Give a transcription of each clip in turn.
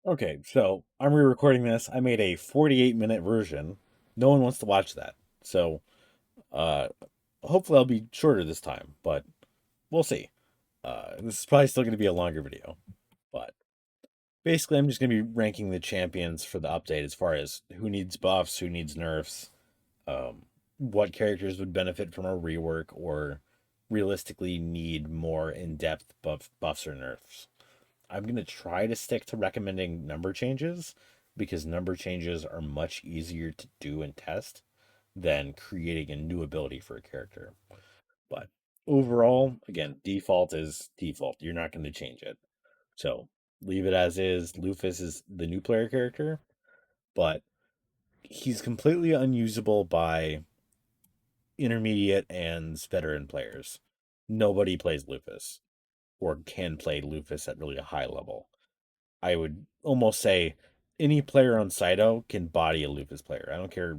Okay, so I'm re-recording this. I made a 48-minute version. No one wants to watch that. So, uh, hopefully I'll be shorter this time, but we'll see. This is probably still going to be a longer video, but basically I'm just going to be ranking the champions for the update as far as who needs buffs, who needs nerfs, what characters would benefit from a rework or realistically need more in-depth buffs or nerfs. I'm going to try to stick to recommending number changes because number changes are much easier to do and test than creating a new ability for a character. But overall, again, default is default. You're not going to change it. So leave it as is. Lufus is the new player character, but he's completely unusable by intermediate and veteran players. Nobody plays Lufus or can play Lufus at really a high level. I would almost say any player on Cyto can body a Lufus player. I don't care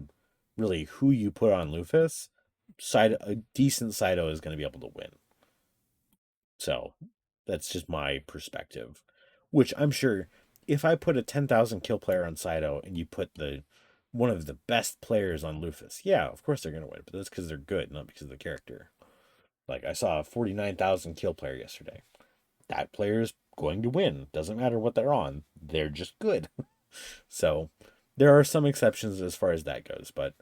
really who you put on Lufus. A decent Cyto is going to be able to win. So that's just my perspective. Which I'm sure if I put a 10,000 kill player on Cyto and you put the one of the best players on Lufus, yeah, of course they're going to win, but that's because they're good, not because of the character. Like I saw a 49,000 kill player yesterday. That player is going to win. Doesn't matter what they're on. They're just good. So there are some exceptions as far as that goes, but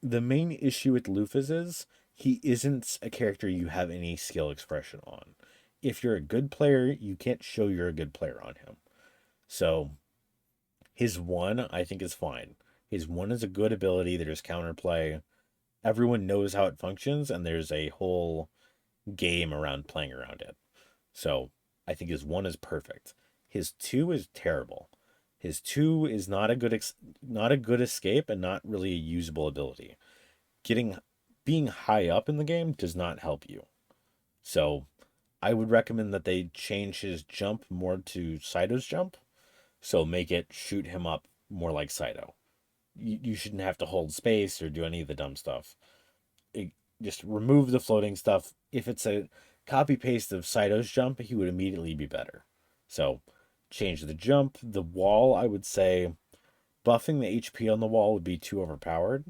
the main issue with Lufus is he isn't a character you have any skill expression on. If you're a good player, you can't show you're a good player on him. So his one, I think, is fine. His one is a good ability. There's counterplay. Everyone knows how it functions, and there's a whole game around playing around it. So I think his one is perfect. His two is terrible. His two is not a good escape and not really a usable ability. Getting Being high up in the game does not help you. So I would recommend that they change his jump more to Saito's jump. So make it shoot him up more like Saito. You shouldn't have to hold space or do any of the dumb stuff. It, just remove the floating stuff. If it's a copy paste of Saito's jump, he would immediately be better. So change the jump. The wall, I would say buffing the HP on the wall would be too overpowered.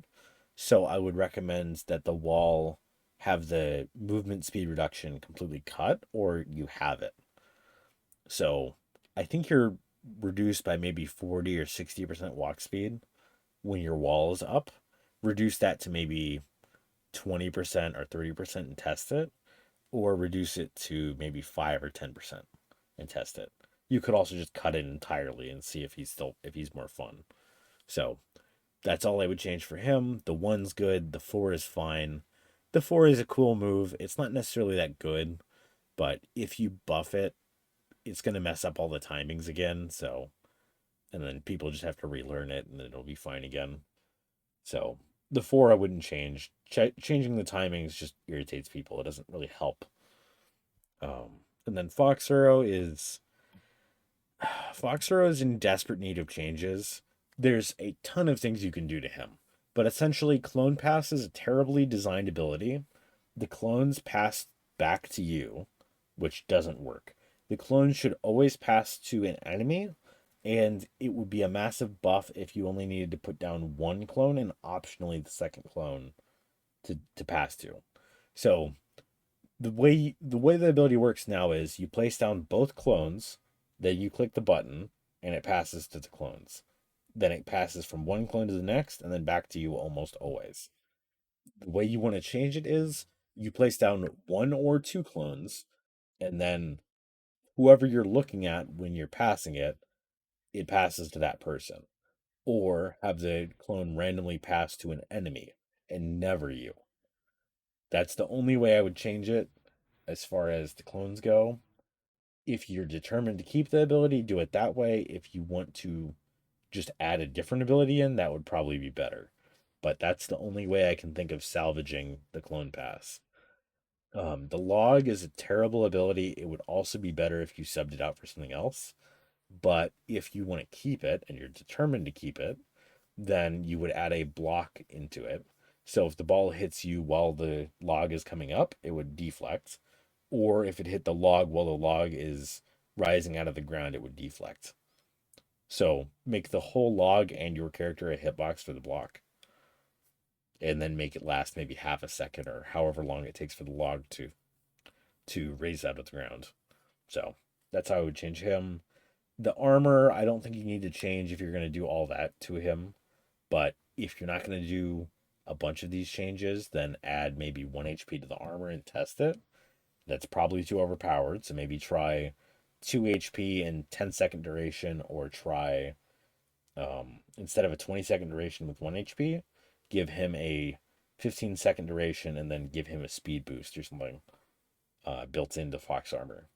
So I would recommend that the wall have the movement speed reduction completely cut or you have it. So I think you're reduced by maybe 40 or 60% walk speed when your wall is up. Reduce that to maybe 20% or 30% and test it, or reduce it to maybe 5 or 10% and test it. You could also just cut it entirely and see if he's more fun. So that's all I would change for him. The one's good. The four is fine. The four is a cool move. It's not necessarily that good, but if you buff it, it's going to mess up all the timings again. So, and then people just have to relearn it and it'll be fine again. So, the four I wouldn't change. Changing the timings just irritates people. It doesn't really help. And then Fox Arrow is Fox Arrow is in desperate need of changes. There's a ton of things you can do to him, but essentially, Clone Pass is a terribly designed ability. The clones pass back to you, which doesn't work. The clones should always pass to an enemy, and it would be a massive buff if you only needed to put down one clone and optionally the second clone to pass to. So the way the ability works now is you place down both clones, then you click the button, and it passes to the clones. Then it passes from one clone to the next, and then back to you almost always. The way you want to change it is you place down one or two clones, and then whoever you're looking at when you're passing it, it passes to that person. Or have the clone randomly pass to an enemy and never you. That's the only way I would change it as far as the clones go. If you're determined to keep the ability, do it that way. If you want to just add a different ability in, that would probably be better. But that's the only way I can think of salvaging the clone pass. The log is a terrible ability. It would also be better if you subbed it out for something else. But if you want to keep it and you're determined to keep it, then you would add a block into it. So if the ball hits you while the log is coming up, it would deflect. Or if it hit the log while the log is rising out of the ground, it would deflect. So make the whole log and your character a hitbox for the block, and then make it last maybe half a second or however long it takes for the log to raise out of the ground. So that's how I would change him. The armor, I don't think you need to change if you're going to do all that to him. But if you're not going to do a bunch of these changes, then add maybe 1 HP to the armor and test it. That's probably too overpowered. So maybe try 2 HP and 10-second duration, or try, instead of a 20-second duration with 1 HP, give him a 15-second duration and then give him a speed boost or something built into Fox Armor.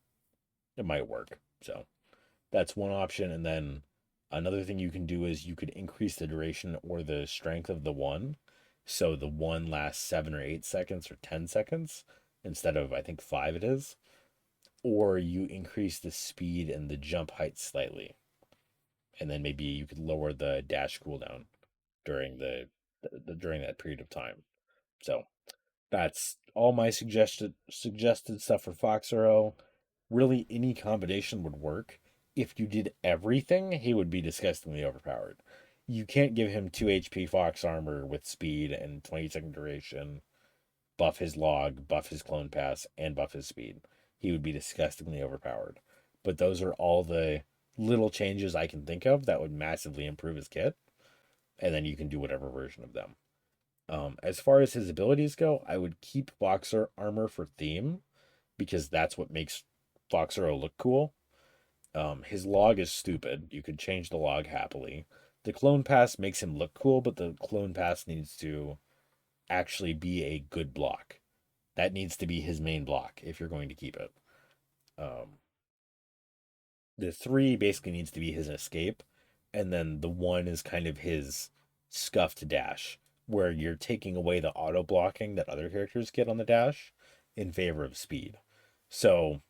It might work. So that's one option. And then another thing you can do is you could increase the duration or the strength of the one. So the one lasts 7 or 8 seconds or 10 seconds instead of, I think, 5 it is. Or you increase the speed and the jump height slightly. And then maybe you could lower the dash cooldown during during that period of time. So that's all my suggested stuff for Fox Arrow. Really, any combination would work. If you did everything, he would be disgustingly overpowered. You can't give him 2 HP Fox armor with speed and 20-second duration, buff his log, buff his clone pass, and buff his speed. He would be disgustingly overpowered. But those are all the little changes I can think of that would massively improve his kit. And then you can do whatever version of them. As far as his abilities go, I would keep Boxer armor for theme because that's what makes Fox Arrow look cool. His log is stupid. You could change the log happily. The clone pass makes him look cool, but the clone pass needs to actually be a good block. That needs to be his main block if you're going to keep it. Um, the three basically needs to be his escape, and then the one is kind of his scuffed dash, where you're taking away the auto blocking that other characters get on the dash in favor of speed. So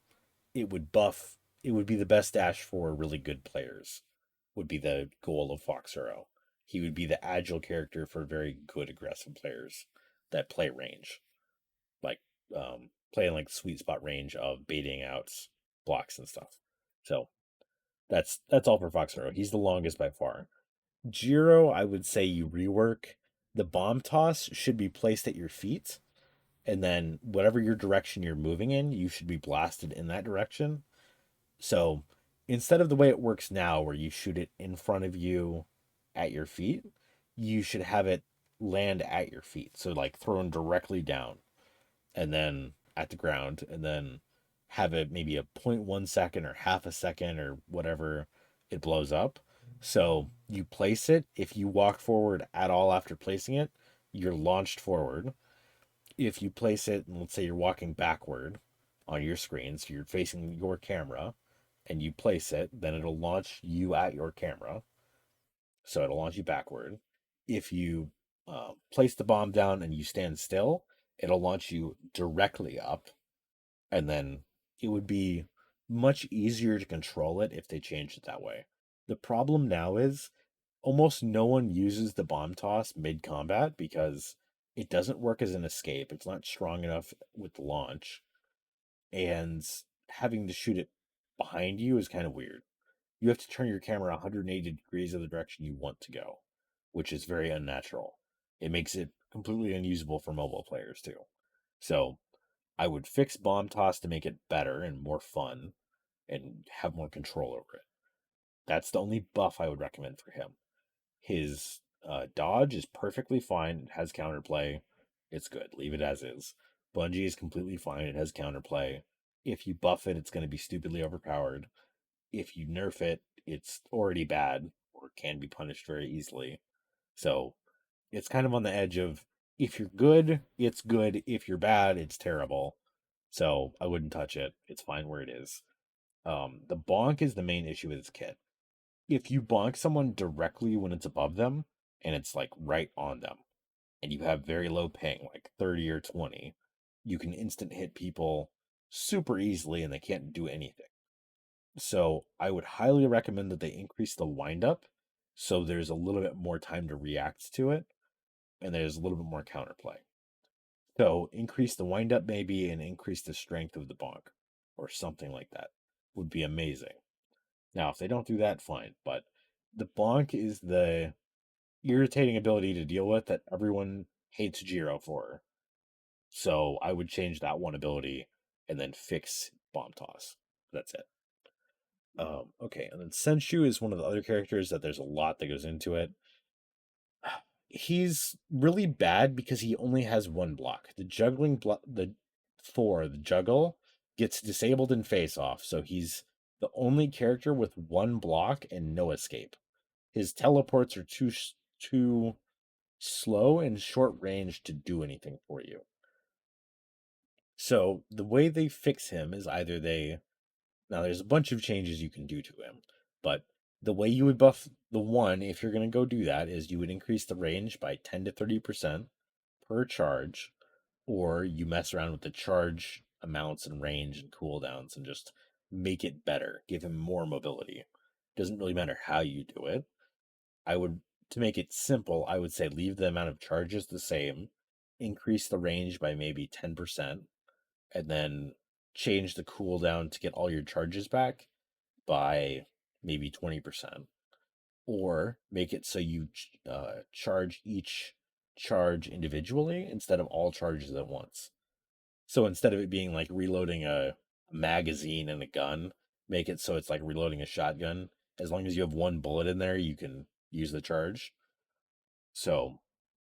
it would buff. It would be the best dash for really good players. Would be the goal of Fox Hero. He would be the agile character for very good aggressive players that play range, like playing like sweet spot range of baiting outs, blocks and stuff. So that's all for Fox Hero. He's the longest by far. Jiro, I would say you rework. The bomb toss should be placed at your feet, and then whatever your direction you're moving in, you should be blasted in that direction. So instead of the way it works now, where you shoot it in front of you at your feet, you should have it land at your feet. So like thrown directly down and then at the ground, and then have it maybe a 0.1 second or half a second or whatever it blows up. So you place it. If you walk forward at all after placing it, you're launched forward. If you place it, and let's say you're walking backward on your screen, so you're facing your camera, and you place it, then it'll launch you at your camera. So it'll launch you backward. If you place the bomb down and you stand still, it'll launch you directly up. And then it would be much easier to control it if they changed it that way. The problem now is almost no one uses the bomb toss mid combat because it doesn't work as an escape. It's not strong enough with the launch. And having to shoot it behind you is kind of weird. You have to turn your camera 180 degrees of the direction you want to go, which is very unnatural. It makes it completely unusable for mobile players too. So I would fix bomb toss to make it better and more fun and have more control over it. That's the only buff I would recommend for him. His dodge is perfectly fine. It has counterplay. It's good. Leave it as is. Bungee is completely fine. It has counterplay. If you buff it, it's going to be stupidly overpowered. If you nerf it, it's already bad or can be punished very easily. So it's kind of on the edge of, if you're good, it's good. If you're bad, it's terrible. So I wouldn't touch it. It's fine where it is. The bonk is the main issue with this kit. If you bonk someone directly when it's above them and it's like right on them, and you have very low ping, like 30 or 20, you can instant hit people super easily and they can't do anything. So I would highly recommend that they increase the windup so there's a little bit more time to react to it and there's a little bit more counterplay. So increase the windup maybe and increase the strength of the bonk or something like that would be amazing. Now, if they don't do that, fine. But The bonk is the irritating ability to deal with that everyone hates Jiro for. So I would change that one ability and then fix bomb toss. That's it. Okay, and then Senshu is one of the other characters that there's a lot that goes into it. He's really bad because he only has one block. The juggling block, the juggle gets disabled in face off, so he's the only character with one block and no escape. His teleports are too slow and short range to do anything for you. So the way they fix him is either they now there's a bunch of changes you can do to him, but the way you would buff the one, if you're going to go do that, is you would increase the range by 10 to 30% per charge, or you mess around with the charge amounts and range and cooldowns and just make it better, give him more mobility. Doesn't really matter how you do it. I would, to make it simple, I would say leave the amount of charges the same, increase the range by maybe 10%, and then change the cooldown to get all your charges back by maybe 20%. Or make it so you charge each charge individually instead of all charges at once. So instead of it being like reloading a magazine and a gun, make it so it's like reloading a shotgun. As long as you have one bullet in there, you can use the charge. So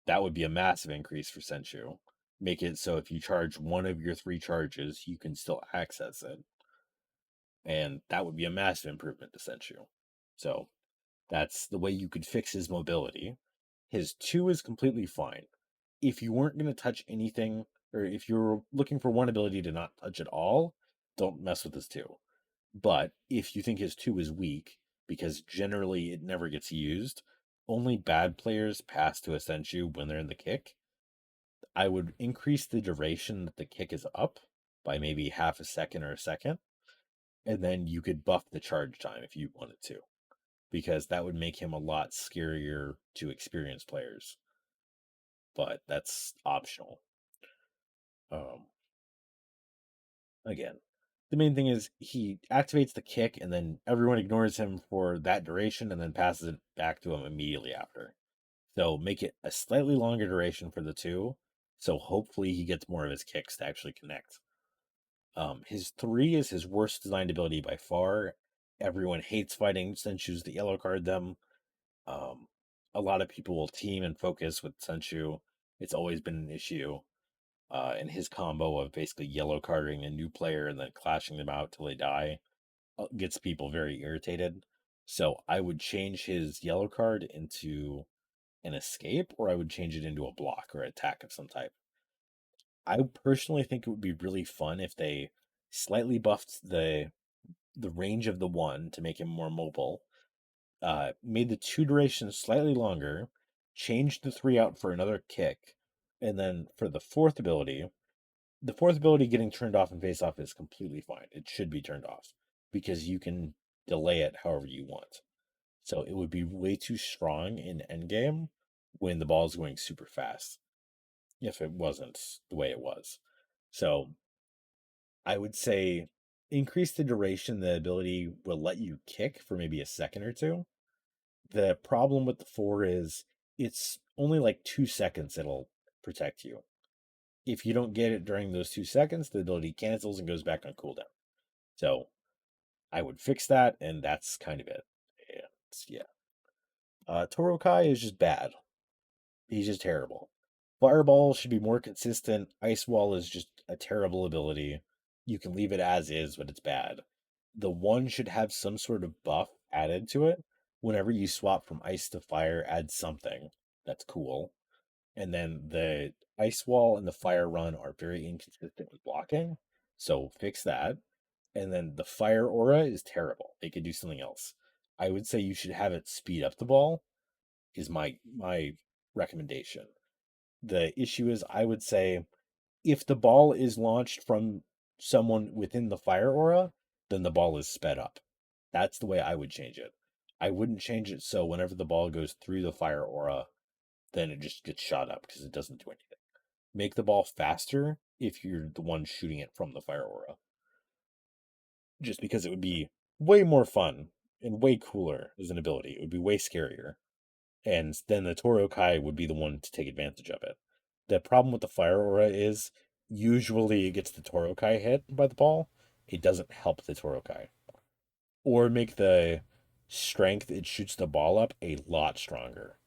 that would be a massive increase for Senshu. Make it so if you charge one of your three charges, you can still access it. And that would be a massive improvement to Senshu. So that's the way you could fix his mobility. His 2 is completely fine. If you weren't going to touch anything, or if you're looking for one ability to not touch at all, don't mess with his 2. But if you think his 2 is weak, because generally it never gets used, only bad players pass to Ascension when they're in the kick. I would increase the duration that the kick is up by maybe half a second or a second, and then you could buff the charge time if you wanted to, because that would make him a lot scarier to experienced players. But that's optional. Um, Again, the main thing is he activates the kick, and then everyone ignores him for that duration, and then passes it back to him immediately after. So make it a slightly longer duration for the 2. So hopefully he gets more of his kicks to actually connect. His 3 is his worst designed ability by far. Everyone hates fighting Senshu's the yellow card them. Um, a lot of people will team and focus with Senshu. It's always been an issue. And his combo of basically yellow carding a new player and then clashing them out till they die gets people very irritated. So I would change his yellow card into an escape, or I would change it into a block or attack of some type. I personally think it would be really fun if they slightly buffed the range of the 1 to make him more mobile, made the 2 durations slightly longer, changed the 3 out for another kick, and then for the fourth ability getting turned off and face off is completely fine. It should be turned off because you can delay it however you want. So it would be way too strong in endgame when the ball is going super fast if it wasn't the way it was. So I would say increase the duration the ability will let you kick for maybe a second or two. The problem with the 4 is it's only like 2 seconds it'll protect you. If you don't get it during those 2 seconds, the ability cancels and goes back on cooldown. So I would fix that, and that's kind of it. And yeah. Torokai is just bad. He's just terrible. Fireball should be more consistent. Ice Wall is just a terrible ability. You can leave it as is, but it's bad. The 1 should have some sort of buff added to it. Whenever you swap from ice to fire, add something that's cool. And then the Ice Wall and the Fire Run are very inconsistent with blocking. So fix that. And then the Fire Aura is terrible. They could do something else. I would say you should have it speed up the ball, is my recommendation. The issue is, I would say, if the ball is launched from someone within the fire aura, then the ball is sped up. That's the way I would change it. I wouldn't change it so whenever the ball goes through the fire aura, then it just gets shot up because it doesn't do anything. Make the ball faster if you're the one shooting it from the fire aura. Just because it would be way more fun and way cooler as an ability. It would be way scarier. And then the Toro Kai would be the one to take advantage of it. The problem with the Fire Aura is usually it gets the Toro Kai hit by the ball. It doesn't help the Toro Kai. Or make the strength it shoots the ball up a lot stronger.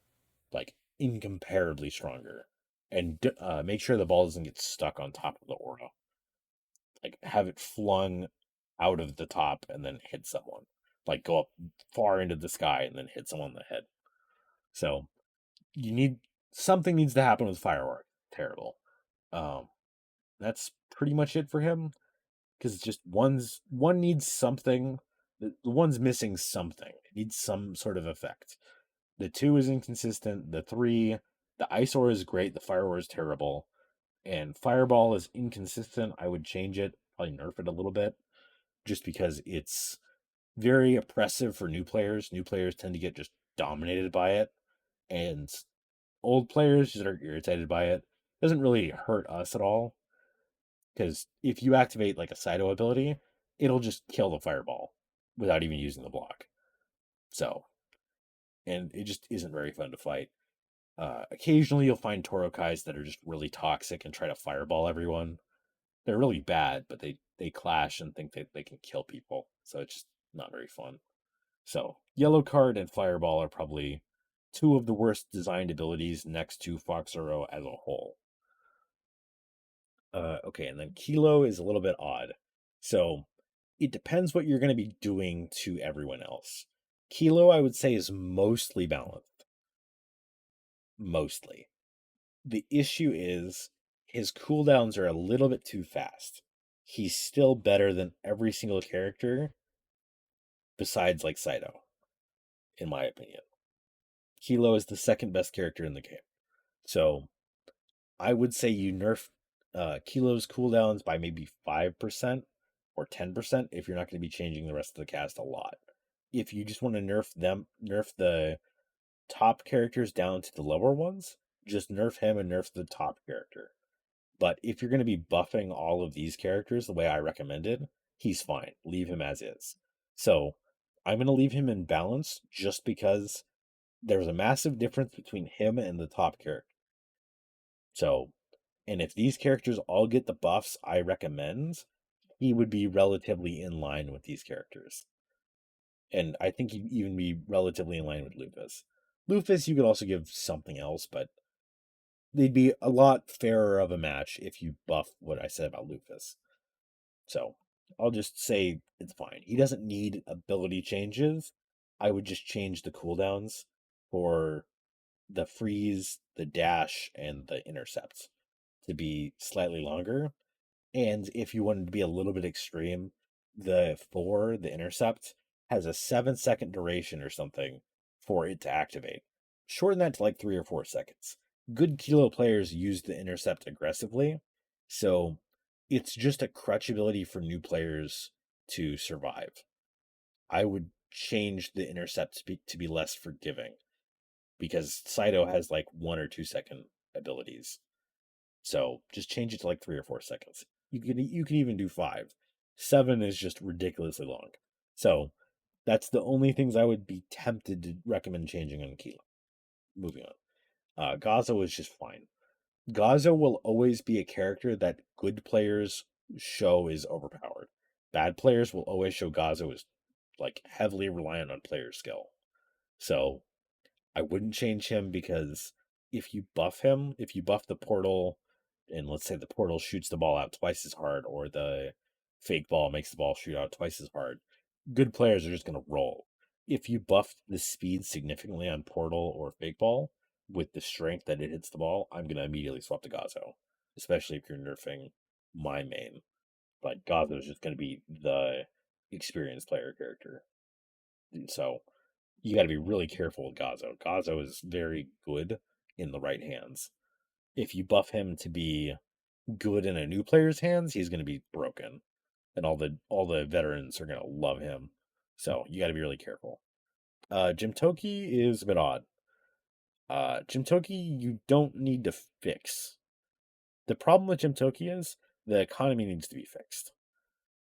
Like incomparably stronger. And make sure the ball doesn't get stuck on top of the aura. Like have it flung out of the top and then hit someone. Like go up far into the sky and then hit someone on the head. So you need something needs to happen with Firework. Terrible. Um, that's pretty much it for him because it's just one needs something. The one's missing something. It needs some sort of effect. The two is inconsistent. The three, the Ice Aura is great. The Fire Aura is terrible, and Fireball is inconsistent. I would change it, probably nerf it a little bit, just because it's very oppressive for new players. New players tend to get just dominated by it, and old players just are irritated by it. Doesn't really hurt us at all because if you activate like a Cyto ability, it'll just kill the fireball without even using the block. So, and it just isn't very fun to fight. Occasionally, you'll find Torokais that are just really toxic and try to fireball everyone. They're really bad, but they clash and think that they can kill people. So it's just not very fun. So Yellow Card and Fireball are probably two of the worst designed abilities next to Fox Zero as a whole. Okay, and then Kilo is a little bit odd. So it depends what you're going to be doing to everyone else. Kilo, I would say, is mostly balanced. Mostly. The issue is his cooldowns are a little bit too fast. He's still better than every single character besides like Saito, in my opinion. Kilo is the second best character in the game. So I would say you nerf Kilo's cooldowns by maybe 5% or 10% if you're not going to be changing the rest of the cast a lot. If you just want to nerf the top characters down to the lower ones, just nerf him and nerf the top character. But if you're going to be buffing all of these characters the way I recommended, he's fine. Leave him as is. So I'm going to leave him in balance just because there's a massive difference between him and the top character. So, and if these characters all get the buffs I recommend, he would be relatively in line with these characters. And I think he'd even be relatively in line with Lufus. Lufus, you could also give something else, but they'd be a lot fairer of a match if you buff what I said about Lufus. So I'll just say it's fine. He doesn't need ability changes. I would just change the cooldowns for the freeze, the dash, and the intercept to be slightly longer. And if you wanted to be a little bit extreme, the intercept, has a 7-second duration or something for it to activate. Shorten that to like 3 or 4 seconds. Good Kilo players use the intercept aggressively, so it's just a crutch ability for new players to survive. I would change the intercept to be less forgiving because Saito has like 1 or 2 second abilities. So just change it to like 3 or 4 seconds. You can even do 5. 7 is just ridiculously long. So that's the only things I would be tempted to recommend changing on Kilo. Moving on. Gazo is just fine. Gazo will always be a character that good players show is overpowered. Bad players will always show Gazo as like heavily reliant on player skill. So I wouldn't change him because if you buff him, if you buff the portal, and let's say the portal shoots the ball out twice as hard, or the fake ball makes the ball shoot out twice as hard, good players are just going to roll. If you buff the speed significantly on portal or fake ball with the strength that it hits the ball, I'm going to immediately swap to Gazo, especially if you're nerfing my main. But Gazo is just going to be the experienced player character. And so you got to be really careful with Gazo. Gazo is very good in the right hands. If you buff him to be good in a new player's hands, he's going to be broken, and all the veterans are going to love him. So you got to be really careful. Jimtoki is a bit odd. Jimtoki you don't need to fix. The problem with Jimtoki is the economy needs to be fixed.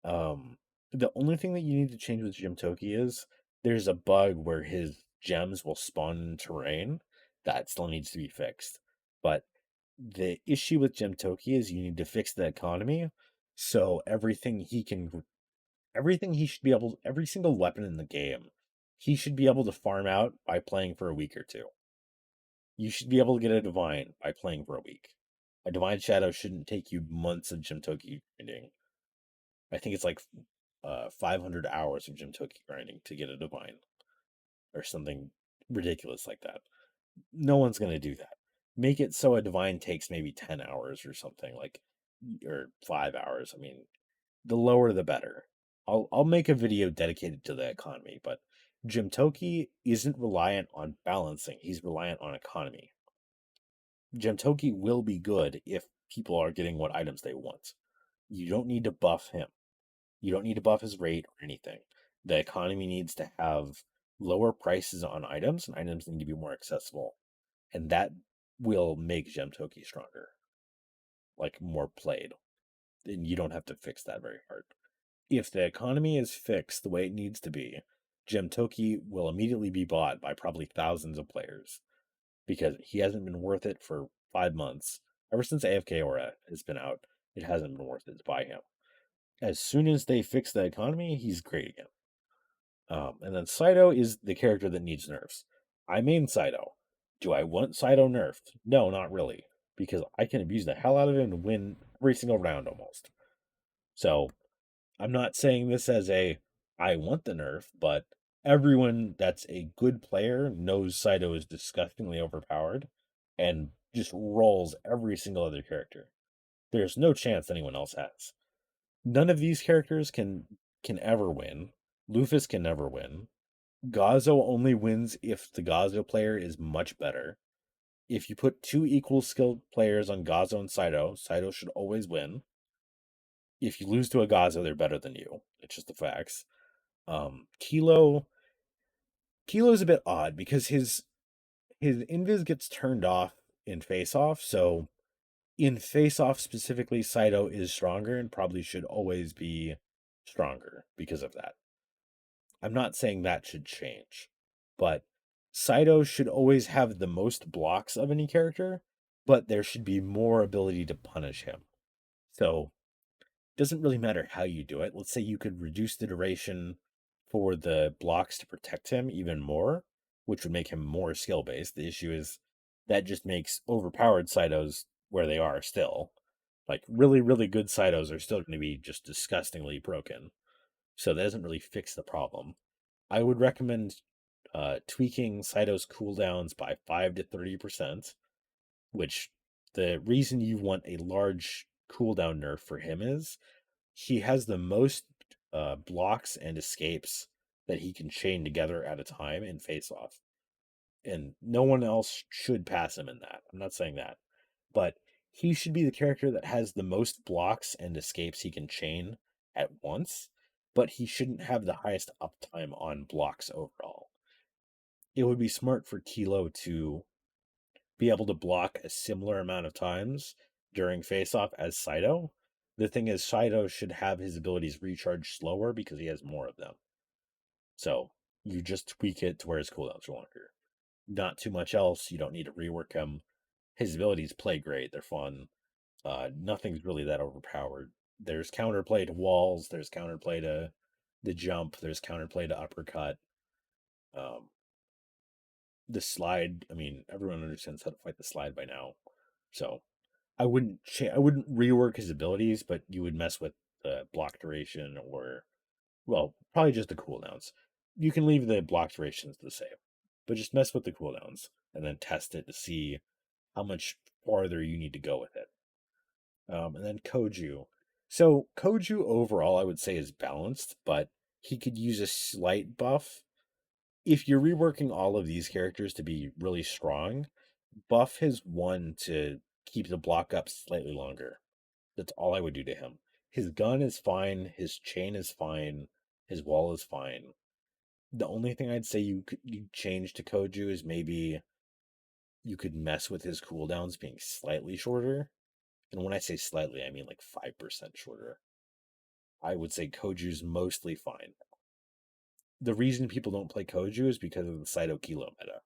The only thing that you need to change with Jimtoki is There's a bug where his gems will spawn in terrain. That still needs to be fixed. But the issue with Gem Toki is you need to fix the economy. So everything he should be able, every single weapon in the game, he should be able to farm out by playing for a week or two. You should be able to get a divine by playing for a week. A divine shadow shouldn't take you months of Gem Toki grinding. I think it's like 500 hours of Gem Toki grinding to get a divine or something ridiculous like that. No one's going to do that. Make it so a divine takes maybe 10 hours or something like, or 5 hours. I mean, the lower the better. I'll make a video dedicated to the economy, but Jim Toki isn't reliant on balancing. He's reliant on economy. Jim Toki will be good if people are getting what items they want. You don't need to buff him. You don't need to buff his rate or anything. The economy needs to have lower prices on items, and items need to be more accessible. And that will make Gem Toki stronger, like more played. And you don't have to fix that very hard. If the economy is fixed the way it needs to be, Gem Toki will immediately be bought by probably thousands of players because he hasn't been worth it for 5 months. Ever since AFK Aura has been out, it hasn't been worth it to buy him. As soon as they fix the economy, he's great again. And then Saito is the character that needs nerfs. I main Saito. Do I want Saito nerfed? No, not really, because I can abuse the hell out of him and win every single round almost. So I'm not saying this as a I want the nerf, but everyone that's a good player knows Saito is disgustingly overpowered and just rolls every single other character. There's no chance anyone else has. None of these characters can ever win. Luffy can never win. Gazo only wins if the Gazo player is much better. If you put two equal skilled players on Gazo and Saito, Saito should always win. If you lose to a Gazo, they're better than you. It's just the facts. Kilo Kilo's a bit odd because his invis gets turned off in face off, so in face off specifically, Saito is stronger and probably should always be stronger because of that. I'm not saying that should change, but Saito should always have the most blocks of any character, but there should be more ability to punish him. So it doesn't really matter how you do it. Let's say you could reduce the duration for the blocks to protect him even more, which would make him more skill based. The issue is that just makes overpowered Saitos where they are still. Like really, really good Saitos are still going to be just disgustingly broken. So that doesn't really fix the problem. I would recommend tweaking Saito's cooldowns by 5 to 30%, which the reason you want a large cooldown nerf for him is he has the most blocks and escapes that he can chain together at a time in face off. And no one else should pass him in that. I'm not saying that. But he should be the character that has the most blocks and escapes he can chain at once, but he shouldn't have the highest uptime on blocks overall. It would be smart for Kilo to be able to block a similar amount of times during face off as Saito. The thing is, Saito should have his abilities recharge slower because he has more of them. So you just tweak it to where his cooldowns are longer. Not too much else. You don't need to rework him. His abilities play great. They're fun. Nothing's really that overpowered. There's counterplay to walls. There's counterplay to the jump. There's counterplay to uppercut. Um, the slide. I mean, everyone understands how to fight the slide by now. So I wouldn't rework his abilities, but you would mess with the block duration or well, probably just the cooldowns. You can leave the block durations the same, but just mess with the cooldowns and then test it to see how much farther you need to go with it. And then Koju. So Koju overall, I would say is balanced, but he could use a slight buff. If you're reworking all of these characters to be really strong, buff his one to keep the block up slightly longer. That's all I would do to him. His gun is fine. His chain is fine. His wall is fine. The only thing I'd say you change to Koju is maybe you could mess with his cooldowns being slightly shorter. And when I say slightly, I mean like 5% shorter. I would say Koju's mostly fine. the reason people don't play Koju is because of the Saito Kilo meta.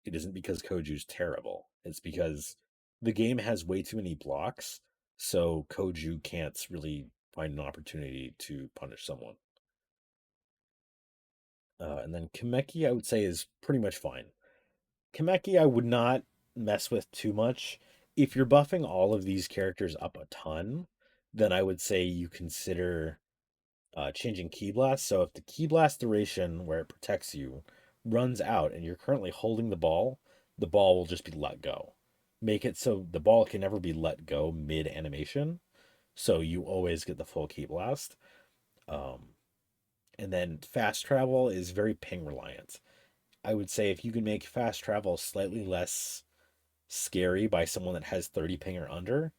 It isn't because Koju's terrible. It's because the game has way too many blocks, so Koju can't really find an opportunity to punish someone. And then Kameki, I would say, is pretty much fine. Kameki, I would not mess with too much. If you're buffing all of these characters up a ton, then I would say you consider changing Key Blast. So if the Key Blast duration where it protects you runs out and you're currently holding the ball will just be let go. Make it so the ball can never be let go mid animation. So you always get the full Key Blast. Um, and then fast travel is very ping reliant. I would say if you can make fast travel slightly less scary by someone that has 30 ping or under,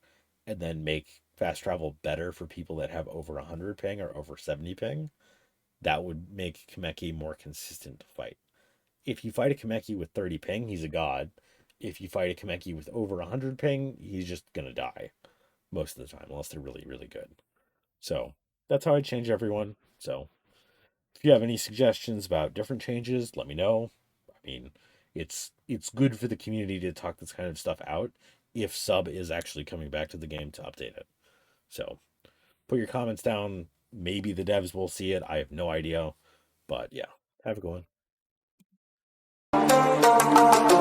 and then make fast travel better for people that have over 100 ping or over 70 ping, that would make Kameki more consistent to fight. If you fight a Kameki with 30 ping, he's a god. If you fight a Kameki with over 100 ping, he's just going to die most of the time, unless they're really, really good. So that's how I change everyone. So if you have any suggestions about different changes, let me know. I mean, it's good for the community to talk this kind of stuff out if sub is actually coming back to the game to update it. So put your comments down. Maybe the devs will see it. I have no idea. But yeah, have a good one.